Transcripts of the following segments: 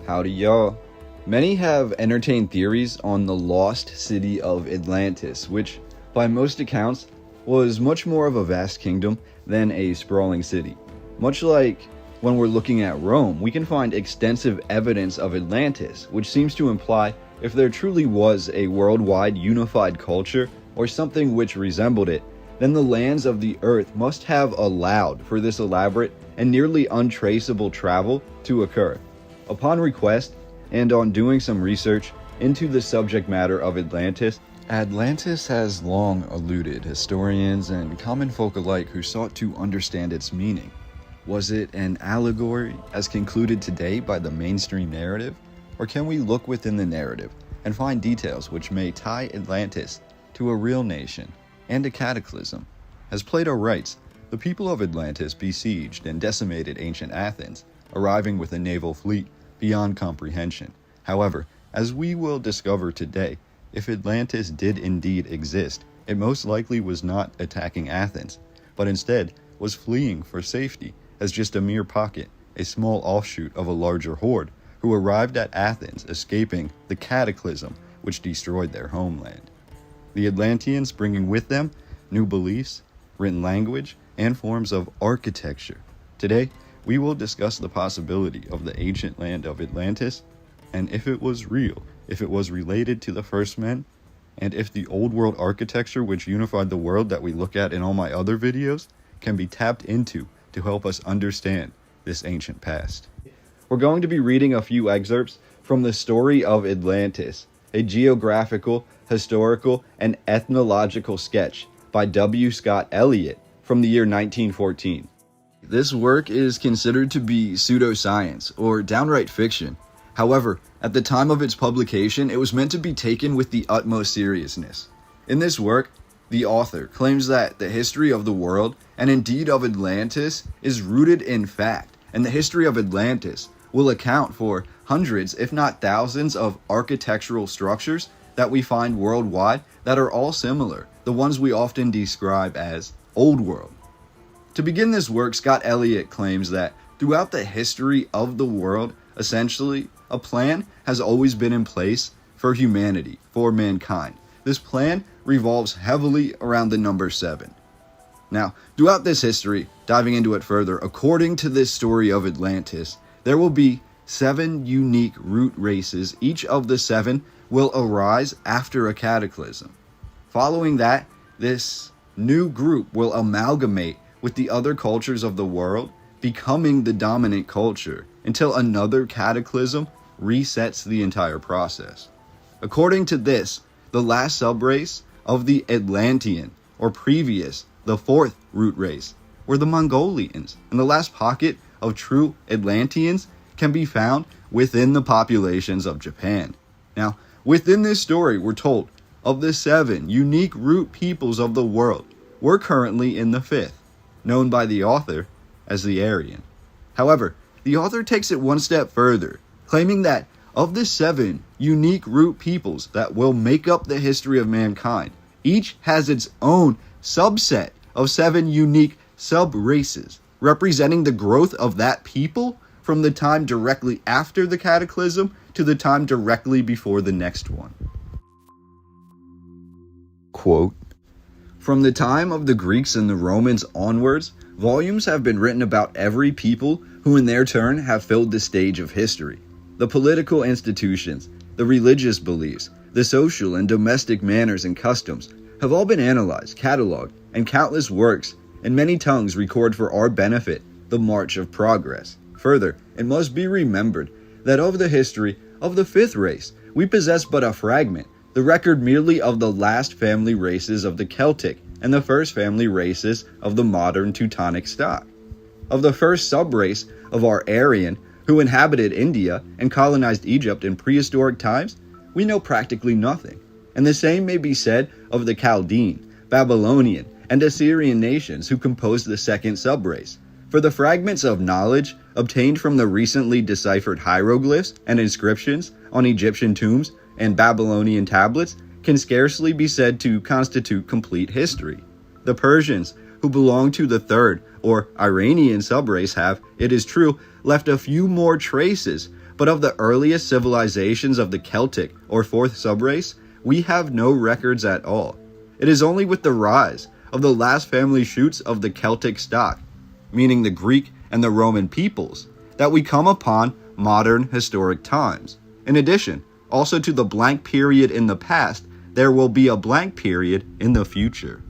Howdy y'all. Many have entertained theories on the lost city of Atlantis, which by most accounts was much more of a vast kingdom than a sprawling city. Much like when we're looking at Rome, we can find extensive evidence of Atlantis, which seems to imply if there truly was a worldwide unified culture or something which resembled it, then the lands of the earth must have allowed for this elaborate and nearly untraceable travel to occur. Upon request, and on doing some research into the subject matter of Atlantis has long eluded historians and common folk alike who sought to understand its meaning. Was it an allegory as concluded today by the mainstream narrative? Or can we look within the narrative and find details which may tie Atlantis to a real nation and a cataclysm? As Plato writes, the people of Atlantis besieged and decimated ancient Athens, arriving with a naval fleet beyond comprehension. However, as we will discover today, if Atlantis did indeed exist, it most likely was not attacking Athens, but instead was fleeing for safety as just a mere pocket, a small offshoot of a larger horde, who arrived at Athens escaping the cataclysm which destroyed their homeland. The Atlanteans bringing with them new beliefs, written language, and forms of architecture. Today, we will discuss the possibility of the ancient land of Atlantis, and if it was real, if it was related to the first men, and if the old world architecture which unified the world that we look at in all my other videos can be tapped into to help us understand this ancient past. We're going to be reading a few excerpts from the story of Atlantis, a geographical, historical, and ethnological sketch by W. Scott Elliott from the year 1914. This work is considered to be pseudoscience or downright fiction. However, at the time of its publication, it was meant to be taken with the utmost seriousness. In this work, the author claims that the history of the world, and indeed of Atlantis, is rooted in fact, and the history of Atlantis will account for hundreds, if not thousands, of architectural structures that we find worldwide that are all similar, the ones we often describe as Old World. To begin this work, Scott Elliott claims that throughout the history of the world, essentially, a plan has always been in place for humanity, for mankind. This plan revolves heavily around the number 7. Now, throughout this history, diving into it further, according to this story of Atlantis, there will be 7 unique root races. Each of the 7 will arise after a cataclysm. Following that, this new group will amalgamate with the other cultures of the world, becoming the dominant culture until another cataclysm resets the entire process. According to this, the last subrace of the Atlantean, or previous, the 4th root race, were the Mongolians, and the last pocket of true Atlanteans can be found within the populations of Japan. Now, within this story, we're told of the 7 unique root peoples of the world, we're currently in the 5th, known by the author as the Aryan. However, the author takes it one step further, claiming that of the 7 unique root peoples that will make up the history of mankind, each has its own subset of 7 unique sub-races, representing the growth of that people from the time directly after the cataclysm to the time directly before the next one. Quote, "From the time of the Greeks and the Romans onwards, volumes have been written about every people who in their turn have filled the stage of history. The political institutions, the religious beliefs, the social and domestic manners and customs have all been analyzed, cataloged, and countless works in many tongues record for our benefit the march of progress. Further, it must be remembered that of the history of the 5th race, we possess but a fragment, the record merely of the last family races of the Celtic and the first family races of the modern Teutonic stock. Of the first subrace of our Aryan, who inhabited India and colonized Egypt in prehistoric times, we know practically nothing. And the same may be said of the Chaldean, Babylonian, and Assyrian nations who composed the second subrace. For the fragments of knowledge obtained from the recently deciphered hieroglyphs and inscriptions on Egyptian tombs and Babylonian tablets can scarcely be said to constitute complete history. The Persians, who belonged to the 3rd or Iranian subrace have, it is true, left a few more traces, but of the earliest civilizations of the Celtic or fourth subrace, we have no records at all. It is only with the rise of the last family shoots of the Celtic stock, meaning the Greek and the Roman peoples, that we come upon modern historic times. In addition, also to the blank period in the past, there will be a blank period in the future.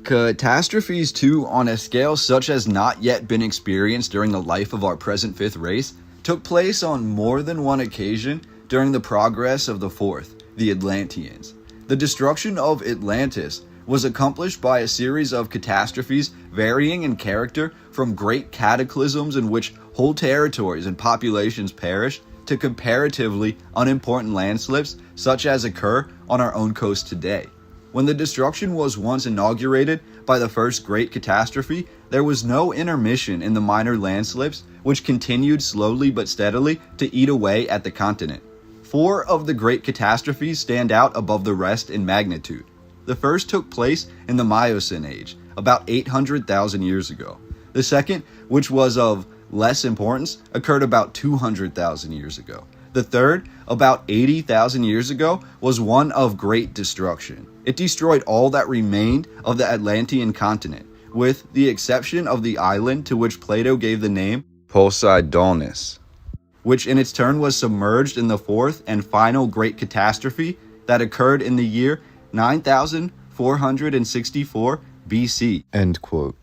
Catastrophes too, on a scale such as not yet been experienced during the life of our present fifth race, took place on more than one occasion during the progress of the fourth, the Atlanteans. The destruction of Atlantis was accomplished by a series of catastrophes varying in character from great cataclysms in which whole territories and populations perished to comparatively unimportant landslips such as occur on our own coast today. When the destruction was once inaugurated by the first great catastrophe, there was no intermission in the minor landslips, which continued slowly but steadily to eat away at the continent. 4 of the great catastrophes stand out above the rest in magnitude. The first took place in the Miocene age, about 800,000 years ago. The second, which was of less importance, occurred about 200,000 years ago. The third, about 80,000 years ago, was one of great destruction. It destroyed all that remained of the Atlantean continent, with the exception of the island to which Plato gave the name Poseidonis, which in its turn was submerged in the fourth and final great catastrophe that occurred in the year 9464 BC. End quote.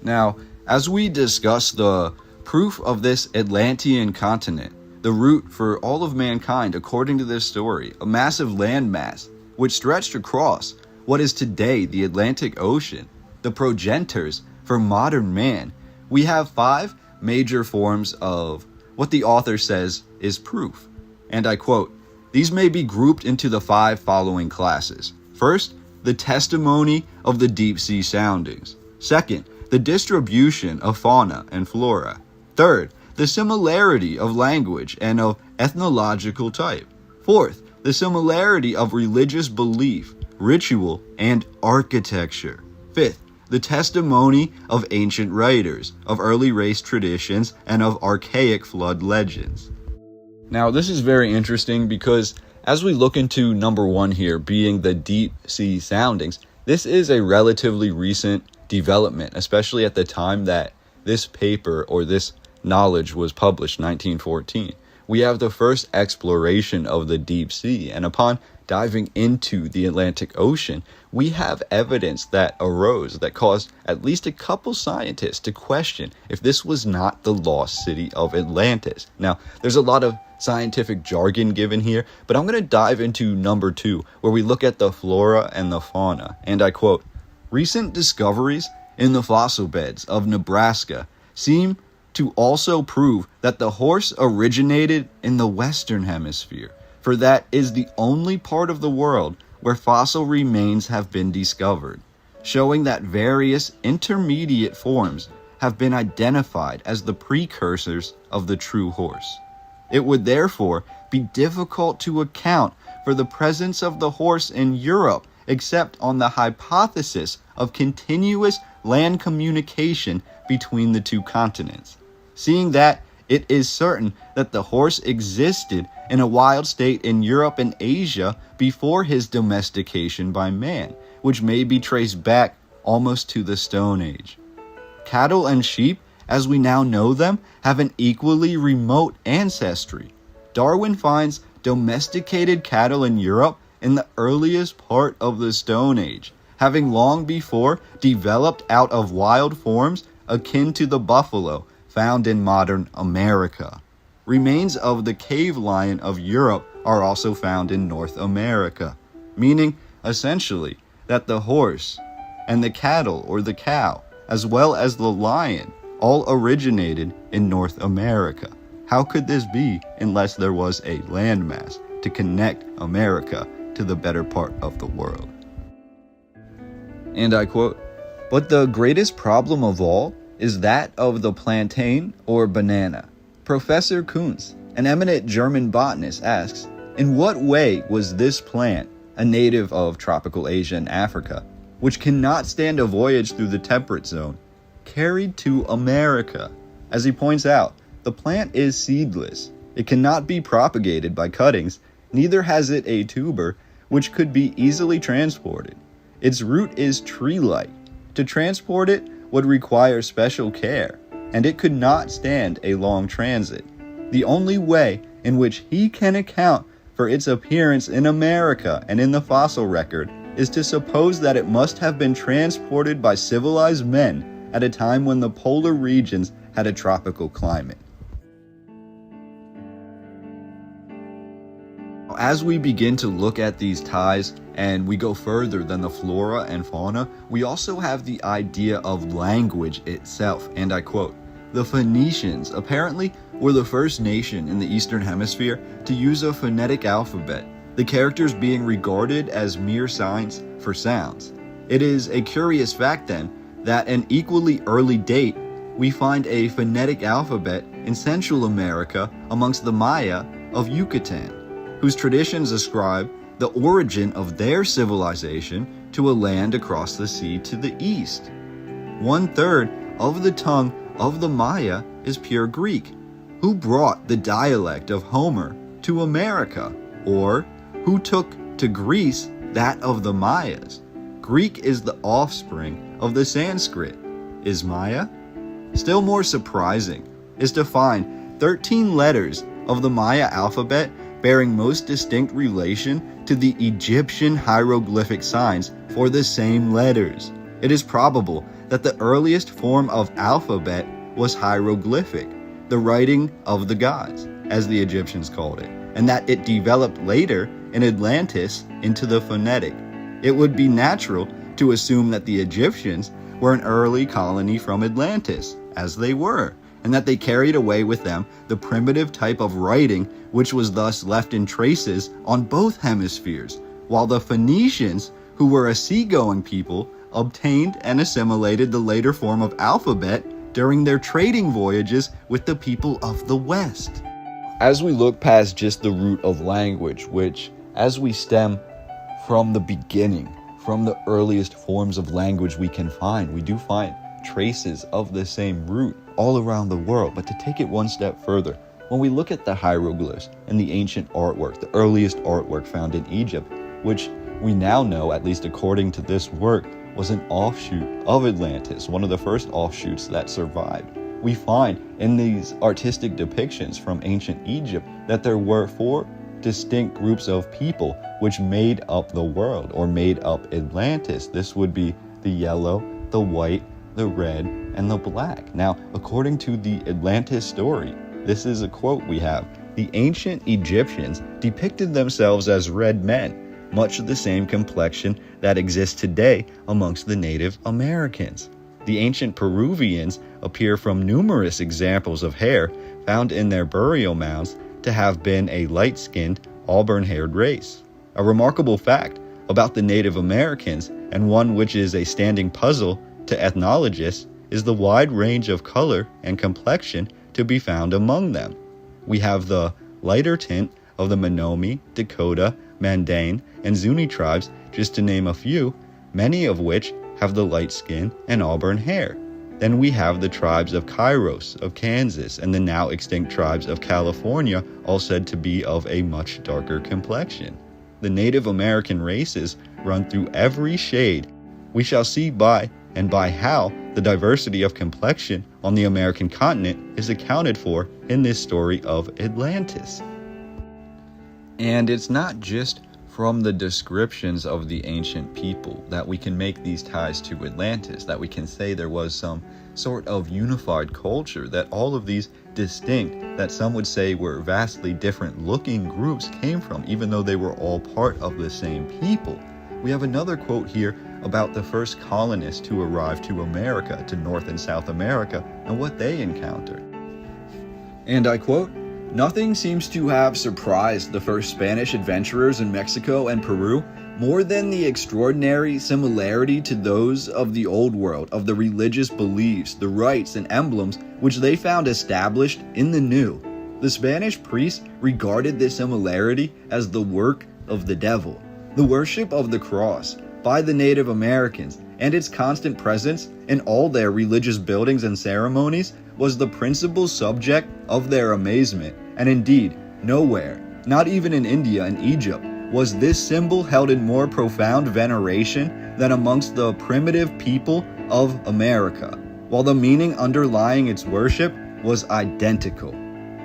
Now, as we discuss the proof of this Atlantean continent, the root for all of mankind, according to this story, a massive landmass which stretched across what is today the Atlantic Ocean, the progenitors for modern man, we have 5 major forms of what the author says is proof. And I quote, "These may be grouped into the 5 following classes. First, the testimony of the deep sea soundings. Second, the distribution of fauna and flora. Third, the similarity of language and of ethnological type. Fourth, the similarity of religious belief, ritual, and architecture. Fifth, the testimony of ancient writers, of early race traditions, and of archaic flood legends." Now, this is very interesting because as we look into number 1 here, being the deep sea soundings, this is a relatively recent development, especially at the time that this paper or this knowledge was published, 1914. We have the first exploration of the deep sea, and upon diving into the Atlantic Ocean, we have evidence that arose that caused at least a couple scientists to question if this was not the lost city of Atlantis. Now, there's a lot of scientific jargon given here, but I'm going to dive into number 2, where we look at the flora and the fauna. And I quote, "Recent discoveries in the fossil beds of Nebraska seem to also prove that the horse originated in the Western Hemisphere, for that is the only part of the world where fossil remains have been discovered, showing that various intermediate forms have been identified as the precursors of the true horse. It would therefore be difficult to account for the presence of the horse in Europe except on the hypothesis of continuous land communication between the 2 continents. Seeing that it is certain that the horse existed in a wild state in Europe and Asia before his domestication by man, which may be traced back almost to the Stone Age. Cattle and sheep, as we now know them, have an equally remote ancestry. Darwin finds domesticated cattle in Europe in the earliest part of the Stone Age, having long before developed out of wild forms akin to the buffalo found in modern America. Remains of the cave lion of Europe are also found in North America, meaning essentially that the horse and the cattle or the cow, as well as the lion, all originated in North America. How could this be unless there was a landmass to connect America to the better part of the world? And I quote, "But the greatest problem of all is that of the plantain or banana. Professor Kunz, an eminent German botanist, asks, in what way was this plant, a native of tropical Asia and Africa, which cannot stand a voyage through the temperate zone, carried to America. As he points out, the plant is seedless. It cannot be propagated by cuttings, neither has it a tuber, which could be easily transported. Its root is tree-like. To transport it would require special care, and it could not stand a long transit. The only way in which he can account for its appearance in America and in the fossil record is to suppose that it must have been transported by civilized men at a time when the polar regions had a tropical climate. As we begin to look at these ties and we go further than the flora and fauna, we also have the idea of language itself, and I quote, "The Phoenicians apparently were the first nation in the Eastern Hemisphere to use a phonetic alphabet, the characters being regarded as mere signs for sounds. It is a curious fact then that at an equally early date we find a phonetic alphabet in Central America amongst the Maya of Yucatan, whose traditions ascribe the origin of their civilization to a land across the sea to the east. 1/3 of the tongue of the Maya is pure Greek. Who brought the dialect of Homer to America? Or who took to Greece that of the Mayas? Greek is the offspring of the Sanskrit. Is Maya? Still more surprising is to find 13 letters of the Maya alphabet bearing most distinct relation to the Egyptian hieroglyphic signs for the same letters. It is probable that the earliest form of alphabet was hieroglyphic, the writing of the gods, as the Egyptians called it, and that it developed later in Atlantis into the phonetic. It would be natural to assume that the Egyptians were an early colony from Atlantis, as they were, and that they carried away with them the primitive type of writing which was thus left in traces on both hemispheres, while the Phoenicians, who were a seagoing people, obtained and assimilated the later form of alphabet during their trading voyages with the people of the West. As we look past just the root of language, which, as we stem from the beginning, from the earliest forms of language we can find, we do find traces of the same root all around the world. But to take it one step further, when we look at the hieroglyphs and the ancient artwork, the earliest artwork found in Egypt, which we now know, at least according to this work, was an offshoot of Atlantis, one of the first offshoots that survived. We find in these artistic depictions from ancient Egypt that there were 4 distinct groups of people which made up the world, or made up Atlantis. This would be the yellow, the white, the red, and the black. Now, according to the Atlantis story, this is a quote we have: "The ancient Egyptians depicted themselves as red men, much of the same complexion that exists today amongst the Native Americans. The ancient Peruvians appear from numerous examples of hair found in their burial mounds to have been a light-skinned, auburn-haired race. A remarkable fact about the Native Americans, and one which is a standing puzzle to ethnologists, is the wide range of color and complexion to be found among them. We have the lighter tint of the Menominee, Dakota, Mandan, and Zuni tribes, just to name a few, many of which have the light skin and auburn hair. Then we have the tribes of Kairos, of Kansas, and the now extinct tribes of California, all said to be of a much darker complexion. The Native American races run through every shade. We shall see by how the diversity of complexion on the American continent is accounted for in this story of Atlantis." And it's not just from the descriptions of the ancient people that we can make these ties to Atlantis, that we can say there was some sort of unified culture, that all of these distinct, that some would say were vastly different looking groups came from, even though they were all part of the same people. We have another quote here about the first colonists who arrived to America, to North and South America, and what they encountered. And I quote, "Nothing seems to have surprised the first Spanish adventurers in Mexico and Peru more than the extraordinary similarity to those of the Old World, of the religious beliefs, the rites and emblems which they found established in the New. The Spanish priests regarded this similarity as the work of the devil. The worship of the cross, by the Native Americans, and its constant presence in all their religious buildings and ceremonies was the principal subject of their amazement. And indeed, nowhere, not even in India and Egypt, was this symbol held in more profound veneration than amongst the primitive people of America, while the meaning underlying its worship was identical.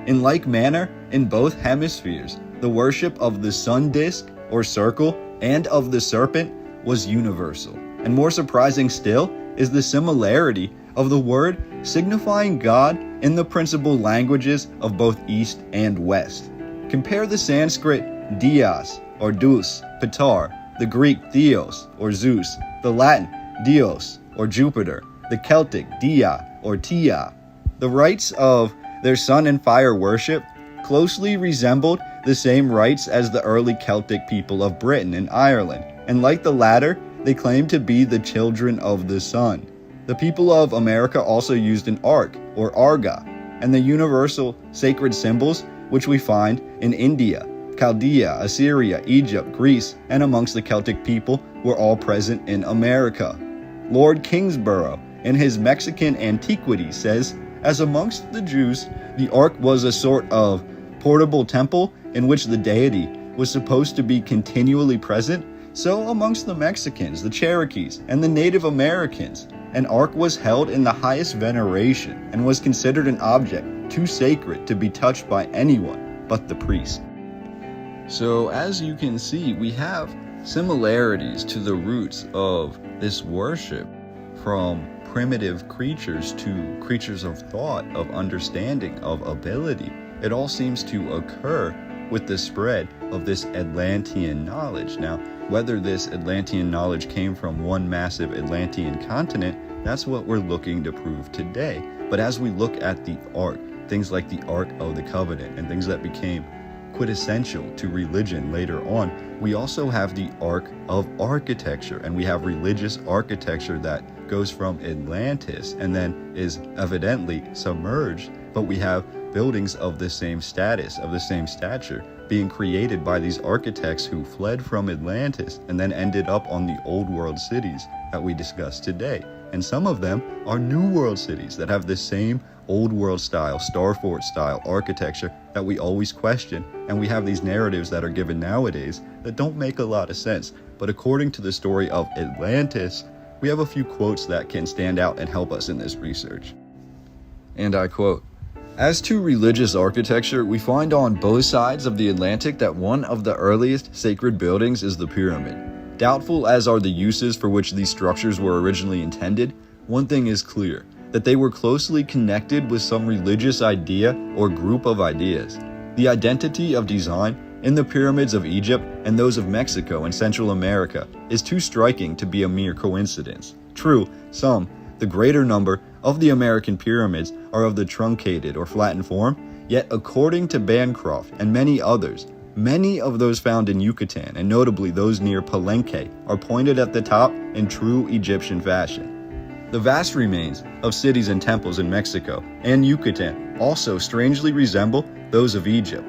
In like manner, in both hemispheres, the worship of the sun disk or circle and of the serpent was universal. And more surprising still is the similarity of the word signifying God in the principal languages of both East and West. Compare the Sanskrit Dios or Deus, Pitar, the Greek Theos or Zeus, the Latin Dios or Jupiter, the Celtic Dia or Tia. The rites of their sun and fire worship closely resembled the same rites as the early Celtic people of Britain and Ireland, and like the latter, they claimed to be the children of the sun. The people of America also used an ark or arga, and the universal sacred symbols which we find in India, Chaldea, Assyria, Egypt, Greece, and amongst the Celtic people were all present in America. Lord Kingsborough, in his Mexican Antiquities, says, as amongst the Jews, the ark was a sort of portable temple in which the deity was supposed to be continually present, so amongst the Mexicans, the Cherokees, and the Native Americans, an ark was held in the highest veneration and was considered an object too sacred to be touched by anyone but the priest. So as you can see, we have similarities to the roots of this worship, from primitive creatures to creatures of thought, of understanding, of ability. It all seems to occur with the spread of this Atlantean knowledge. Now, whether this Atlantean knowledge came from one massive Atlantean continent, that's what we're looking to prove today. But as we look at the Ark, things like the Ark of the Covenant and things that became quintessential to religion later on, we also have the Ark of architecture, and we have religious architecture that goes from Atlantis and then is evidently submerged, but we have buildings of the same status, of the same stature, being created by these architects who fled from Atlantis and then ended up on the old world cities that we discussed today. And some of them are new world cities that have the same old world style, Star Fort style architecture that we always question, and we have these narratives that are given nowadays that don't make a lot of sense. But according to the story of Atlantis, we have a few quotes that can stand out and help us in this research. And I quote, "As to religious architecture, we find on both sides of the Atlantic that one of the earliest sacred buildings is the pyramid. Doubtful as are the uses for which these structures were originally intended, one thing is clear, that they were closely connected with some religious idea or group of ideas. The identity of design in the pyramids of Egypt and those of Mexico and Central America is too striking to be a mere coincidence. True, some, the greater number, of the American pyramids are of the truncated or flattened form, yet according to Bancroft and many others, many of those found in Yucatan, and notably those near Palenque, are pointed at the top in true Egyptian fashion. The vast remains of cities and temples in Mexico and Yucatan also strangely resemble those of Egypt.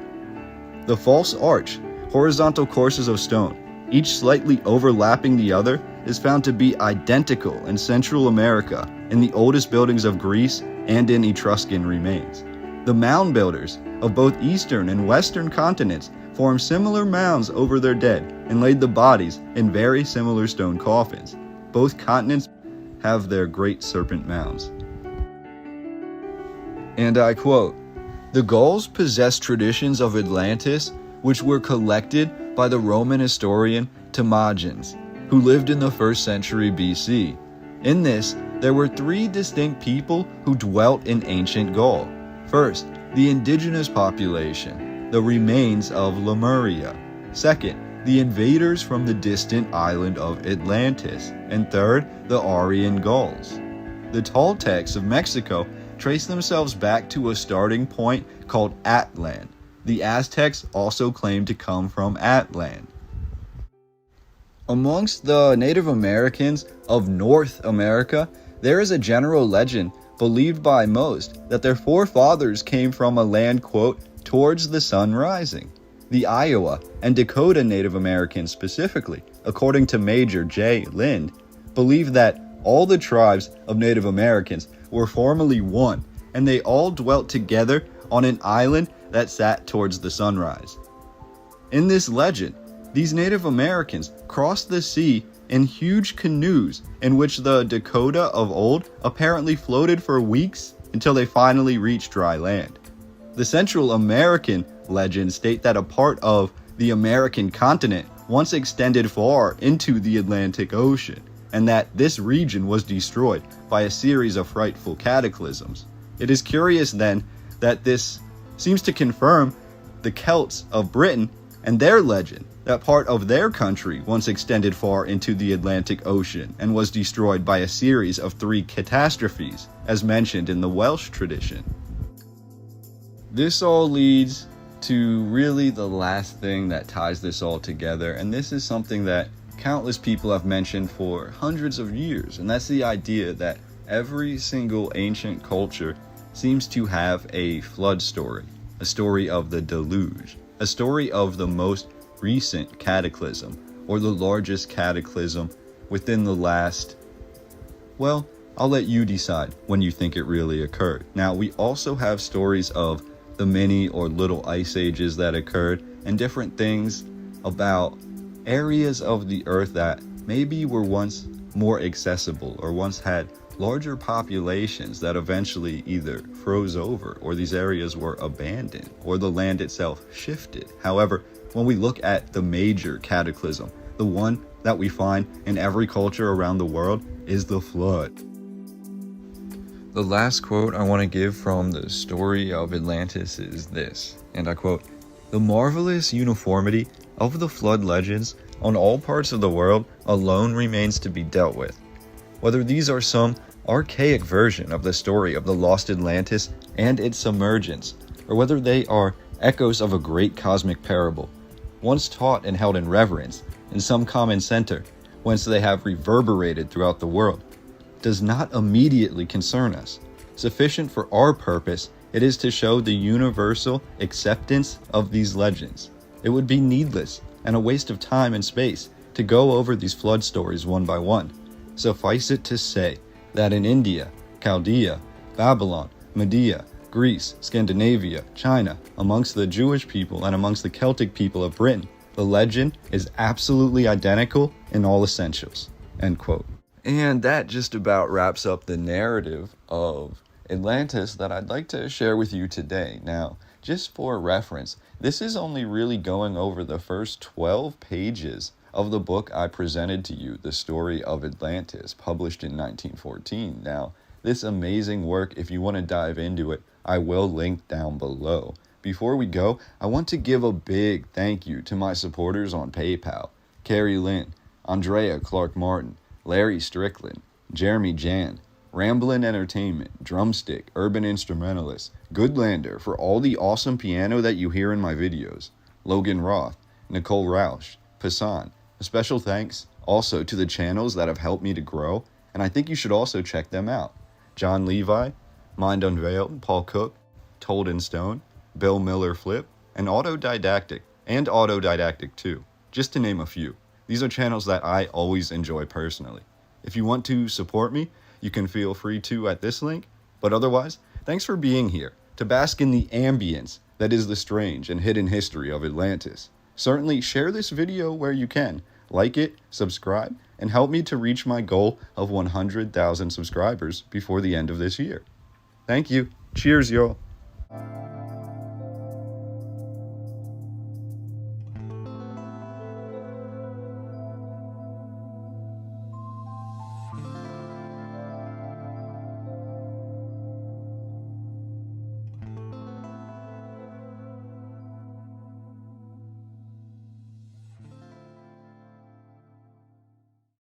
The false arch, horizontal courses of stone, each slightly overlapping the other, is found to be identical in Central America, in the oldest buildings of Greece, and in Etruscan remains. The mound builders of both eastern and western continents formed similar mounds over their dead and laid the bodies in very similar stone coffins. Both continents have their great serpent mounds." And I quote, "The Gauls possessed traditions of Atlantis which were collected by the Roman historian Timagenes, who lived in the 1st century BC. In this, there were 3 distinct people who dwelt in ancient Gaul. First, the indigenous population, the remains of Lemuria. Second, the invaders from the distant island of Atlantis. And third, the Aryan Gauls. The Toltecs of Mexico trace themselves back to a starting point called Atlan. The Aztecs also claim to come from Atlan. Amongst the Native Americans of North America, there is a general legend believed by most that their forefathers came from a land, quote, towards the sun rising. The Iowa and Dakota Native Americans specifically, according to Major J. Lind, believe that all the tribes of Native Americans were formerly one, and they all dwelt together on an island that sat towards the sunrise. In this legend, these Native Americans crossed the sea in huge canoes in which the Dakota of old apparently floated for weeks until they finally reached dry land. The Central American legends state that a part of the American continent once extended far into the Atlantic Ocean, and that this region was destroyed by a series of frightful cataclysms. It is curious then that this seems to confirm the Celts of Britain and their legend that part of their country once extended far into the Atlantic Ocean and was destroyed by a series of 3 catastrophes, as mentioned in the Welsh tradition. This all leads to really the last thing that ties this all together, and this is something that countless people have mentioned for hundreds of years, and that's the idea that every single ancient culture seems to have a flood story, a story of the deluge, a story of the most recent cataclysm, or the largest cataclysm within the last, well, I'll let you decide when you think it really occurred. Now, we also have stories of the mini or little ice ages that occurred, and different things about areas of the earth that maybe were once more accessible or once had larger populations that eventually either froze over, or these areas were abandoned, or the land itself shifted. However, when we look at the major cataclysm, the one that we find in every culture around the world is the flood. The last quote I want to give from the story of Atlantis is this, and I quote, "The marvelous uniformity of the flood legends on all parts of the world alone remains to be dealt with. Whether these are some archaic version of the story of the lost Atlantis and its submergence, or whether they are echoes of a great cosmic parable, once taught and held in reverence in some common center, whence they have reverberated throughout the world, does not immediately concern us. Sufficient for our purpose, it is to show the universal acceptance of these legends. It would be needless and a waste of time and space to go over these flood stories one by one. Suffice it to say that in India, Chaldea, Babylon, Media, Greece, Scandinavia, China, amongst the Jewish people and amongst the Celtic people of Britain, the legend is absolutely identical in all essentials." End quote. And that just about wraps up the narrative of Atlantis that I'd like to share with you today. Now, just for reference, this is only really going over the first 12 pages of the book I presented to you, The Story of Atlantis, published in 1914. Now, this amazing work, if you want to dive into it, I will link down below. Before we go, I want to give a big thank you to my supporters on PayPal: Carrie Lynn, Andrea Clark Martin, Larry Strickland, Jeremy Jan, Ramblin' Entertainment, Drumstick, Urban Instrumentalist, Goodlander for all the awesome piano that you hear in my videos, Logan Roth, Nicole Roush, Passan. A special thanks also to the channels that have helped me to grow, and I think you should also check them out: John Levi, Mind Unveiled, Paul Cook, Told in Stone, Bill Miller Flip, and Autodidactic 2, just to name a few. These are channels that I always enjoy personally. If you want to support me, you can feel free to at this link, but otherwise, thanks for being here to bask in the ambience that is the strange and hidden history of Atlantis. Certainly share this video where you can, like it, subscribe, and help me to reach my goal of 100,000 subscribers before the end of this year. Thank you. Cheers, y'all.